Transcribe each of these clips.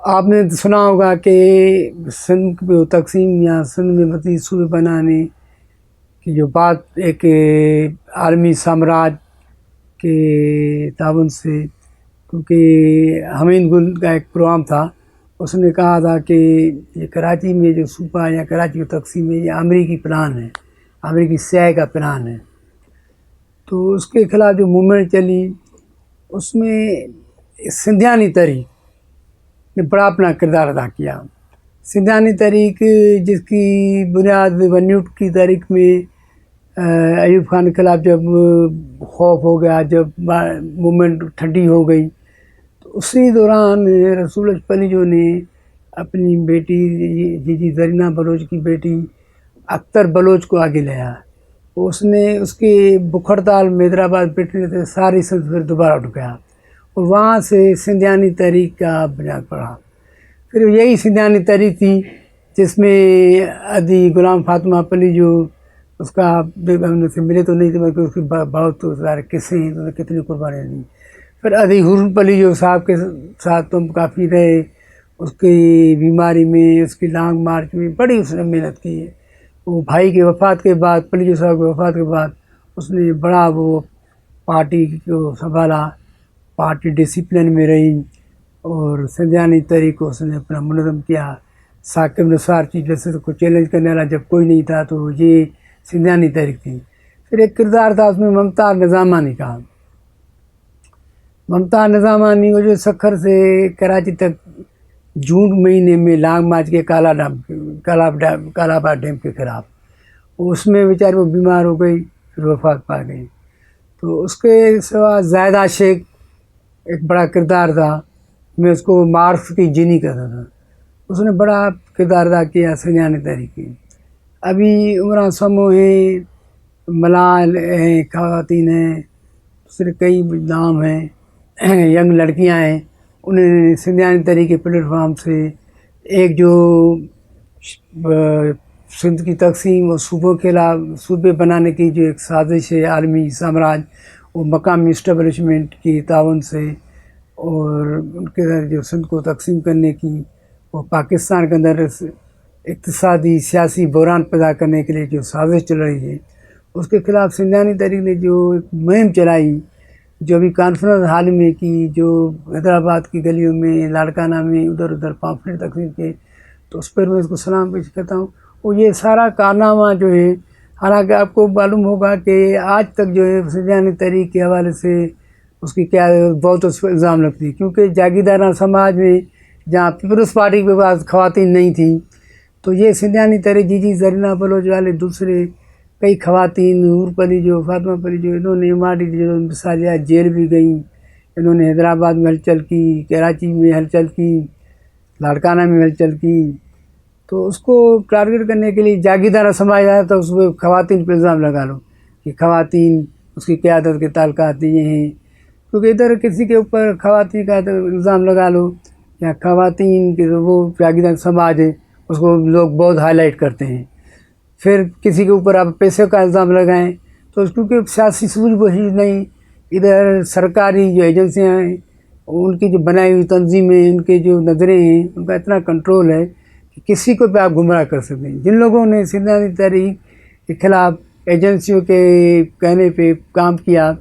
آپ نے سنا ہوگا کہ سندھ کو تقسیم یا سندھ میں مزید صوبے بنانے کی جو بات ایک عالمی سامراج کے تعاون سے، کیونکہ حمید گل کا ایک پروگرام تھا، اس نے کہا تھا کہ یہ کراچی میں جو صوبہ یا کراچی کو تقسیم ہے یہ امریکی پلان ہے، امریکی سیاح کا پلان ہے۔ تو اس کے خلاف جو موومنٹ چلی اس میں سندھیانی تحریک نے بڑا اپنا کردار ادا کیا۔ سندھیانی تحریک جس کی بنیاد ونیوٹ کی تحریک میں ایوب خان کے خلاف جب خوف ہو گیا، جب موومنٹ ٹھنڈی ہو گئی، تو اسی دوران رسول پلیجو نے اپنی بیٹی جی جی زرینہ بلوچ کی بیٹی اختر بلوچ کو آگے لیا۔ اس نے اس کی بکھڑتال حیدرآباد بیٹھنے سے ساری سندھ پھر دوبارہ اٹھ گیا اور وہاں سے سندھیانی تحریک کا بنیاد پڑا۔ پھر یہی سندھیانی تحریک تھی جس میں ادھی غلام فاطمہ پلیجو، اس کا ہم سے ملے تو نہیں تھے مگر اس کی بہت سارے قصے ہیں، تو کتنی قربانیاں دیں۔ پھر ادھی ہرن پلیجو صاحب کے ساتھ تم کافی رہے، اس کی بیماری میں، اس کی لانگ مارچ میں بڑی اس نے محنت کی ہے۔ وہ بھائی کی وفات کے بعد، پلیجو صاحب کی وفات کے بعد اس نے بڑا وہ پارٹی کو سنبھالا، پارٹی ڈسپلن میں رہی اور سندھیانی تحریک کو اس نے اپنا منظم کیا۔ ثاقب نثار چیف جسٹس کو چیلنج کرنے والا جب کوئی نہیں تھا تو یہ سندھیانی تحریک تھی۔ پھر ایک کردار تھا اس میں ممتاز نظامانی کا۔ ممتاز نظامانی وہ جو سکھر سے کراچی تک جون مہینے میں لانگ مارچ کے کالاباد ڈیم کے خلاف، اس میں بیچارے وہ بیمار ہو گئی، پھر وفات پا گئی۔ تو اس کے سوا زاہدہ شیخ ایک بڑا کردار تھا، میں اس کو مارکس کی جینی کہتا تھا، اس نے بڑا کردار ادا کیا سندھیانی تحریک کی۔ ابھی عمران سمو ہیں، ملال ہیں، خواتین ہیں، دوسرے کئی نام ہیں، ینگ لڑکیاں ہیں، انہوں نے سندھیانی تحریک کے پلیٹ فارم سے ایک جو سندھ کی تقسیم اور صوبوں کے خلاف صوبے بنانے کی جو ایک سازش ہے عالمی سامراج، وہ مقامی اسٹیبلشمنٹ کی تعاون سے، اور ان کے جو سندھ کو تقسیم کرنے کی، وہ پاکستان کے اندر اقتصادی سیاسی بحران پیدا کرنے کے لیے جو سازش چل رہی ہے، اس کے خلاف سندھیانی تحریک نے جو ایک مہم چلائی، جو ابھی کانفرنس حال میں کی، جو حیدرآباد کی گلیوں میں، لاڑکانہ میں ادھر ادھر پامفلٹ تقسیم کے، تو اس پر میں اس کو سلام پیش کرتا ہوں۔ اور یہ سارا کارنامہ جو ہے، حالانکہ آپ کو معلوم ہوگا کہ آج تک جو ہے سندھیانی تحریک کے حوالے سے اس کی کیا بہت اس پر الزام لگتی ہے، کیونکہ جاگیردارانہ سماج میں جہاں پیپلز پارٹی کے پاس خواتین نہیں تھیں، تو یہ سندھیانی تحریک جی جی زرینہ بلوچ والے دوسرے کئی خواتین، حور پلیجو، فاطمہ پلیجو، انہوں نے MRD جو مثالیہ جیل بھی گئیں، انہوں نے حیدرآباد میں ہلچل کی، کراچی میں ہلچل کی، لاڑکانہ میں ہلچل کی۔ تو اس کو ٹارگیٹ کرنے کے لیے جاگیردارانہ سماج آیا تو اس پہ خواتین پہ الزام لگا لو کہ خواتین اس کی قیادت کے تعلقات یہ ہیں، کیونکہ ادھر کسی کے اوپر خواتین کا الزام لگا لو یا خواتین کے وہ جاگیردار سماج ہے اس کو لوگ بہت ہائی لائٹ کرتے ہیں۔ پھر کسی کے اوپر آپ پیسے کا الزام لگائیں تو کیونکہ سیاسی سوجھ بوجھ نہیں، ادھر سرکاری جو ایجنسیاں ہیں ان کی جو بنائی ہوئی تنظیمیں، ان کے جو نظریں ہیں، ان کا اتنا کنٹرول ہے کہ کسی کو بھی آپ گمراہ کر سکتے ہیں۔ جن لوگوں نے سندھیانی تحریک کے خلاف ایجنسیوں کے کہنے پہ کام کیا،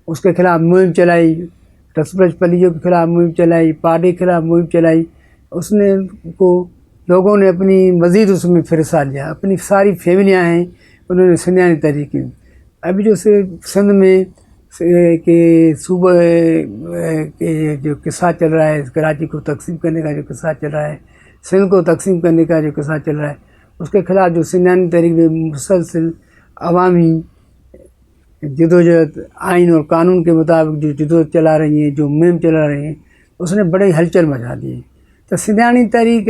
اس کے خلاف مہم چلائی، رسول پلیجو کے خلاف مہم چلائی، پارٹی کے خلاف مہم چلائی، اس نے کو لوگوں نے اپنی مزید اس میں پھرسا لیا، اپنی ساری فیملیاں ہیں انہوں نے سندھیانی تحریک کی۔ ابھی جو سندھ میں کہ صوبہ کے جو قصہ چل رہا ہے، کراچی کو تقسیم کرنے کا جو قصہ چل رہا ہے، سندھ کو تقسیم کرنے کا جو قصہ چل رہا ہے، اس کے خلاف جو سندھیانی تحریک نے مسلسل عوامی جدوجہد آئین اور قانون کے مطابق جو جدوجہد چلا رہی ہیں، جو مہم چلا رہی ہیں، اس نے بڑی ہلچل مچا دی ہے۔ تو سندھیانی تحریک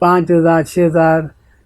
5000-6000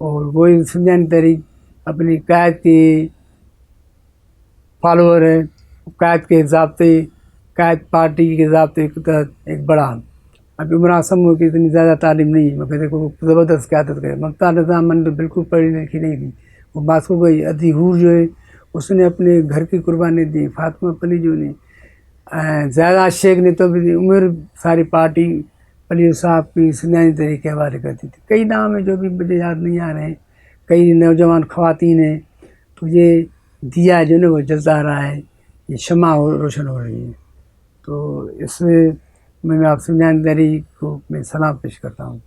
اور وہی سفیان تحریک اپنی قائد کی فالوور ہے، قائد کے ضابطے، قائد پارٹی کے ضابطے کے تحت ایک بڑا. اب عمران سمو کی اتنی زیادہ تعلیم نہیں، مگر دیکھو زبردست قیادت کرے. ممتا نظام تو بالکل پڑھی لکھی نہیں تھی، وہ ماسکو گئی. ادھی ہور جو ہے اس نے اپنے گھر کی قربانی دی. فاطمہ پلی جو نے، زیادہ شیخ نے تو بھی عمر ساری پارٹی پلی صاحب کی سنیانی تحریک کے حوالے کرتی تھی. کئی نام ہیں جو بھی مجھے یاد نہیں آ رہے ہیں، کئی نوجوان خواتین ہیں. تو یہ دیا جو ہے وہ جلتا آ رہا ہے، یہ شمع روشن ہو رہی ہے. تو اس میں آپ سنیانی تحریک کو میں سلام پیش کرتا ہوں.